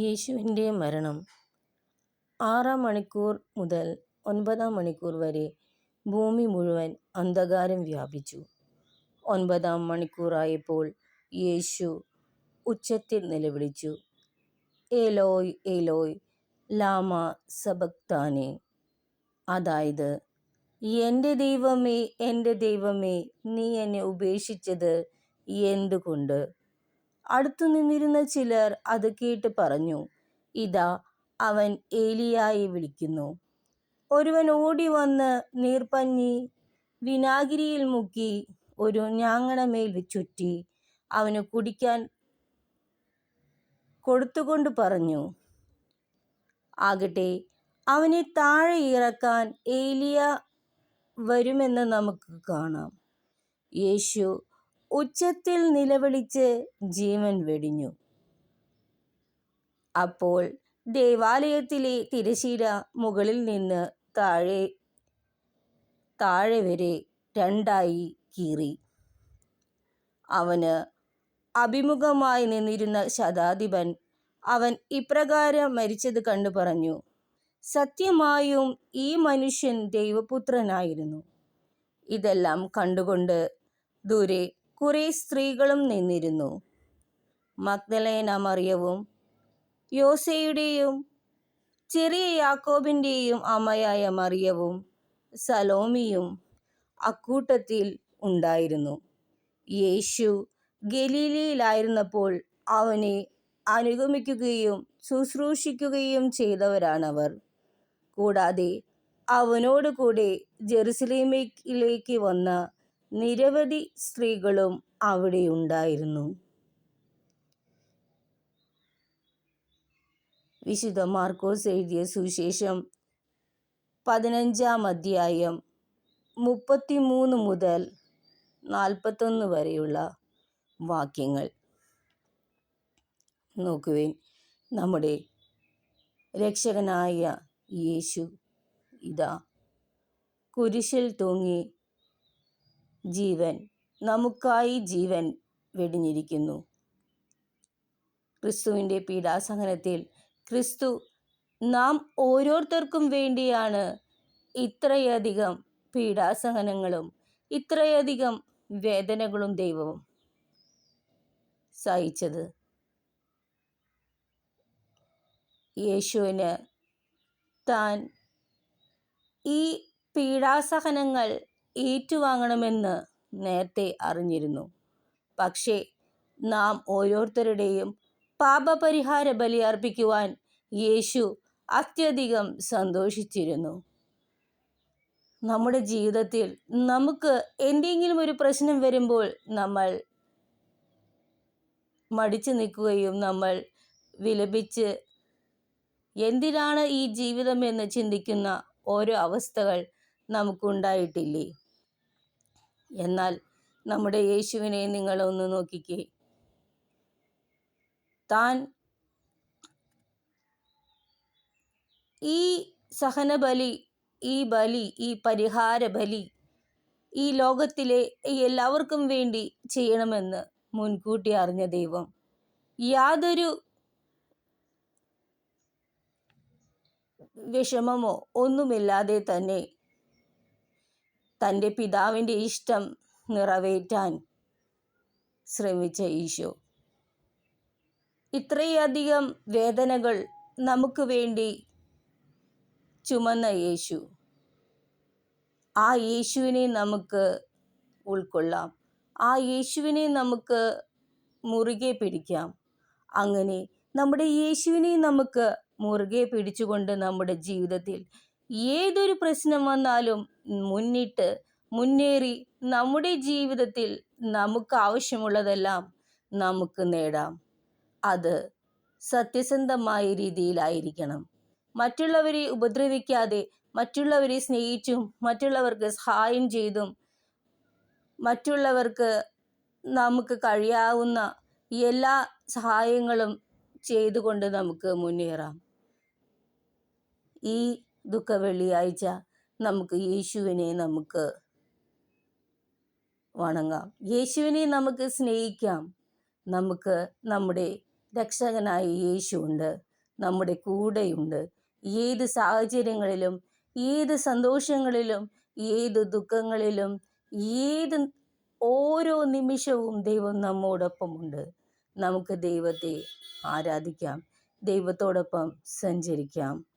യേശുവിൻ്റെ മരണം 6 മണിക്കൂർ മുതൽ 9 മണിക്കൂർ വരെ ഭൂമി മുഴുവൻ അന്ധകാരം വ്യാപിച്ചു. 9 മണിക്കൂറായപ്പോൾ യേശു ഉച്ചത്തിൽ നിലവിളിച്ചു, ഏലോയ് ഏലോയ് ലാമ സബക്താനെ. അതായത്, എൻ്റെ ദൈവമേ, നീ എന്നെ ഉപേക്ഷിച്ചത് എന്തുകൊണ്ട്? അടുത്തു നിന്നിരുന്ന ചിലർ അത് കേട്ട് പറഞ്ഞു, ഇതാ അവൻ ഏലിയായെ വിളിക്കുന്നു. ഒരുവൻ ഓടി വന്ന് നീർപ്പഞ്ഞി വിനാഗിരിയിൽ മുക്കി ഒരു ഞാങ്ങണമേൽ ചുറ്റി അവന് കുടിക്കാൻ കൊടുത്തുകൊണ്ട് പറഞ്ഞു, ആകട്ടെ, അവനെ താഴെ ഇറക്കാൻ ഏലിയ വരുമെന്ന് നമുക്ക് കാണാം. യേശു ഉച്ചത്തിൽ നിലവിളിച്ച് ജീവൻ വെടിഞ്ഞു. അപ്പോൾ ദേവാലയത്തിലെ തിരശ്ശീല മുകളിൽ നിന്ന് താഴെ വരെ 2 കീറി. അവന് അഭിമുഖമായി നിന്നിരുന്ന ശതാധിപൻ അവൻ ഇപ്രകാരം മരിച്ചത് കണ്ടു പറഞ്ഞു, സത്യമായും ഈ മനുഷ്യൻ ദൈവപുത്രനായിരുന്നു. ഇതെല്ലാം കണ്ടുകൊണ്ട് ദൂരെ കുറെ സ്ത്രീകളും നിന്നിരുന്നു. മഗ്ദലേന മറിയവും യോസയുടെയും ചെറിയ യാക്കോബിൻ്റെയും അമ്മയായ മറിയവും സലോമിയും അക്കൂട്ടത്തിൽ ഉണ്ടായിരുന്നു. യേശു ഗലീലയിലായിരുന്നപ്പോൾ അവനെ അനുഗമിക്കുകയും ശുശ്രൂഷിക്കുകയും ചെയ്തവരാണവർ. കൂടാതെ അവനോട് കൂടെ ജെറുസലേമിലേക്ക് വന്ന നിരവധി സ്ത്രീകളും അവിടെ ഉണ്ടായിരുന്നു. വിശുദ്ധ മാർക്കോസ് എഴുതിയ സുവിശേഷം 15-ാം അധ്യായം 33 മുതൽ 41 വരെയുള്ള വാക്യങ്ങൾ നോക്കുവിൻ. നമ്മുടെ രക്ഷകനായ യേശു ഇതാ കുരിശിൽ തൂങ്ങി നമുക്കായി ജീവൻ വെടിഞ്ഞിരിക്കുന്നു. ക്രിസ്തുവിൻ്റെ പീഡാസഹനത്തിൽ ക്രിസ്തു നാം ഓരോരുത്തർക്കും വേണ്ടിയാണ് ഇത്രയധികം പീഡാസഹനങ്ങളും ഇത്രയധികം വേദനകളും ദൈവം സഹിച്ചത്. യേശുവിന് താൻ ഈ പീഡാസഹനങ്ങൾ ഏറ്റുവാങ്ങണമെന്ന് നേരത്തെ അറിഞ്ഞിരുന്നു. പക്ഷേ നാം ഓരോരുത്തരുടെയും പാപപരിഹാര ബലി അർപ്പിക്കുവാൻ യേശു അത്യധികം സന്തോഷിച്ചിരുന്നു. നമ്മുടെ ജീവിതത്തിൽ നമുക്ക് എന്തെങ്കിലും ഒരു പ്രശ്നം വരുമ്പോൾ നമ്മൾ മടിച്ചു നിൽക്കുകയും നമ്മൾ വിലപിച്ച് എന്തിനാണ് ഈ ജീവിതം എന്ന് ചിന്തിക്കുന്ന ഓരോ അവസ്ഥകൾ നമുക്കുണ്ടായിട്ടില്ലേ? എന്നാൽ നമ്മുടെ യേശുവിനെ നിങ്ങളൊന്ന് നോക്കിക്കേ. താൻ ഈ സഹനബലി, ഈ പരിഹാര ബലി ഈ ലോകത്തിലെ എല്ലാവർക്കും വേണ്ടി ചെയ്യണമെന്ന് മുൻകൂട്ടി അറിഞ്ഞ ദൈവം യാതൊരു വിഷമമോ ഒന്നുമില്ലാതെ തന്നെ തൻ്റെ പിതാവിൻ്റെ ഇഷ്ടം നിറവേറ്റാൻ ശ്രമിച്ച ഈശോ, ഇത്രയധികം വേദനകൾ നമുക്ക് വേണ്ടി ചുമന്ന യേശു, ആ യേശുവിനെ നമുക്ക് ഉൾക്കൊള്ളാം. ആ യേശുവിനെ നമുക്ക് മുറുകെ പിടിക്കാം. അങ്ങനെ നമ്മുടെ യേശുവിനെ നമുക്ക് മുറുകെ പിടിച്ചുകൊണ്ട് നമ്മുടെ ജീവിതത്തിൽ ഏതൊരു പ്രശ്നം വന്നാലും മുന്നേറി നമ്മുടെ ജീവിതത്തിൽ നമുക്ക് ആവശ്യമുള്ളതെല്ലാം നമുക്ക് നേടാം. അത് സത്യസന്ധമായ രീതിയിലായിരിക്കണം. മറ്റുള്ളവരെ ഉപദ്രവിക്കാതെ, മറ്റുള്ളവരെ സ്നേഹിച്ചും മറ്റുള്ളവർക്ക് സഹായം ചെയ്തും മറ്റുള്ളവർക്ക് നമുക്ക് കഴിയാവുന്ന എല്ലാ സഹായങ്ങളും ചെയ്തുകൊണ്ട് നമുക്ക് മുന്നേറാം. ഈ ദുഃഖ വെള്ളിയാഴ്ച നമുക്ക് യേശുവിനെ നമുക്ക് വണങ്ങാം, യേശുവിനെ നമുക്ക് സ്നേഹിക്കാം. നമുക്ക് നമ്മുടെ രക്ഷകനായ യേശുവുണ്ട്, നമ്മുടെ കൂടെയുണ്ട്. ഏത് സാഹചര്യങ്ങളിലും, ഏത് സന്തോഷങ്ങളിലും, ഏത് ദുഃഖങ്ങളിലും, ഏത് ഓരോ നിമിഷവും ദൈവം നമ്മോടൊപ്പമുണ്ട്. നമുക്ക് ദൈവത്തെ ആരാധിക്കാം, ദൈവത്തോടൊപ്പം സഞ്ചരിക്കാം.